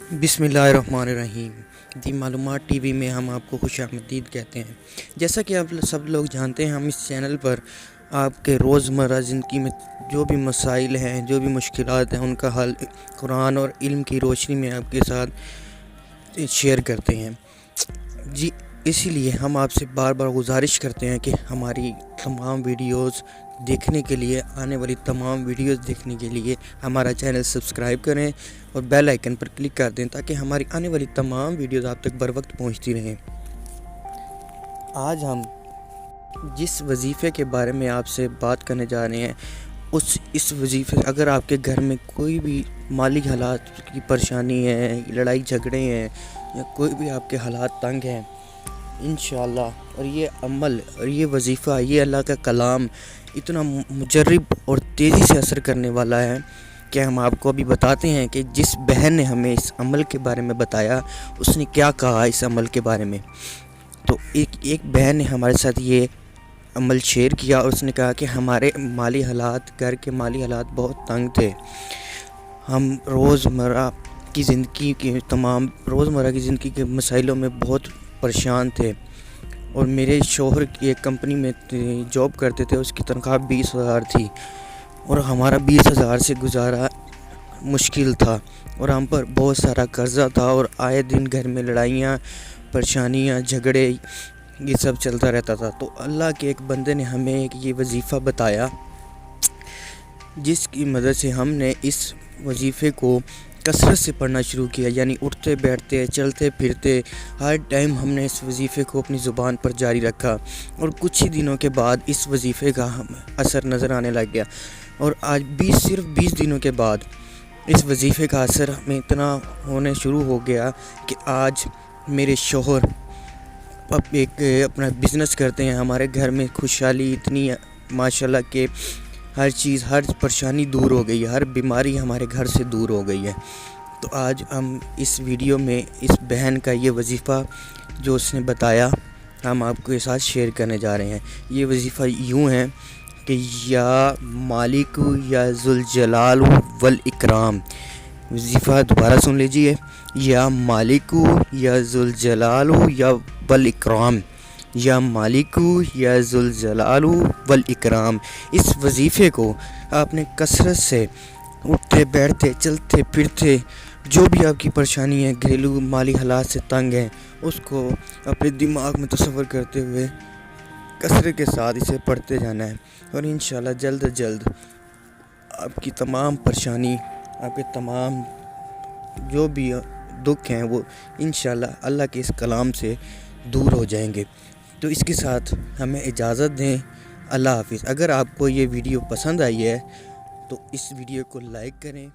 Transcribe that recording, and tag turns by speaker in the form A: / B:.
A: बिस्मिल्लाहिर्रहमानिर्रहीम। दी मालूमात टीवी में हम आपको खुश आमदीद कहते हैं। जैसा कि आप सब लोग जानते हैं, हम इस चैनल पर आपके रोज़मर्रा ज़िंदगी में जो भी मसाइल हैं, जो भी मुश्किलात हैं, उनका हल कुरान और इल्म की रोशनी में आपके साथ शेयर करते हैं जी। इसीलिए हम आपसे बार बार गुजारिश करते हैं कि हमारी तमाम वीडियोस देखने के लिए, आने वाली तमाम वीडियोस देखने के लिए हमारा चैनल सब्सक्राइब करें और बेल आइकन पर क्लिक कर दें ताकि हमारी आने वाली तमाम वीडियोस आप तक बर वक्त पहुँचती रहें। आज हम जिस वजीफ़े के बारे में आपसे बात करने जा रहे हैं, इस वजीफ़े, अगर आपके घर में कोई भी माली हालात की परेशानी है, लड़ाई झगड़े हैं या कोई भी आपके हालात तंग हैं, इंशाअल्लाह, और ये अमल और ये वजीफ़ा, ये अल्लाह का कलाम इतना मुजर्रब और तेज़ी से असर करने वाला है कि हम आपको अभी बताते हैं कि जिस बहन ने हमें इस अमल के बारे में बताया, उसने क्या कहा इस अमल के बारे में। तो एक बहन ने हमारे साथ ये अमल शेयर किया और उसने कहा कि हमारे माली हालात, घर के माली हालात बहुत तंग थे। हम रोज़मर्रा की ज़िंदगी के मसाइलों में बहुत परेशान थे और मेरे शौहर की एक कंपनी में जॉब करते थे, उसकी तनख्वाह 20,000 थी और हमारा 20,000 से गुजारा मुश्किल था और हम पर बहुत सारा कर्ज़ा था और आए दिन घर में लड़ाइयाँ, परेशानियाँ, झगड़े, ये सब चलता रहता था। तो अल्लाह के एक बंदे ने हमें एक ये वजीफ़ा बताया, जिसकी मदद से हमने इस वजीफ़े को कसरत से पढ़ना शुरू किया। यानी उठते बैठते, चलते फिरते, हर टाइम हमने इस वजीफ़े को अपनी ज़ुबान पर जारी रखा और कुछ ही दिनों के बाद इस वजीफ़े का असर नज़र आने लग गया। और आज सिर्फ 20 दिनों के बाद इस वजीफ़े का असर हमें इतना होने शुरू हो गया कि आज मेरे शौहर अपना बिज़नेस करते हैं। हमारे घर में खुशहाली इतनी माशाल्लाह के हर चीज़, हर परेशानी दूर हो गई है, हर बीमारी हमारे घर से दूर हो गई है। तो आज हम इस वीडियो में इस बहन का ये वजीफ़ा जो उसने बताया, हम आपके साथ शेयर करने जा रहे हैं। ये वजीफ़ा यूँ है कि या मालिकु या ज़ुल जलाल वल इकराम। वजीफ़ा दोबारा सुन लीजिए, या मालिकु या ज़ुल जलाल या वल इकराम, या मालिकु या ज़ुल जलालु वल इकराम। इस वजीफ़े को आपने कसरत से उठते बैठते, चलते फिरते, जो भी आपकी परेशानी है, घरेलू माली हालात से तंग है, उसको अपने दिमाग में तसव्वुर करते हुए कसरत के साथ इसे पढ़ते जाना है और इंशाअल्लाह जल्द अज जल्द आपकी तमाम परेशानी, आपके तमाम जो भी दुख हैं, वो इंशाअल्लाह अल्लाह के इस कलाम से दूर हो जाएंगे। तो इसके साथ हमें इजाज़त दें। अल्लाह हाफ़िज़। अगर आपको ये वीडियो पसंद आई है तो इस वीडियो को लाइक करें।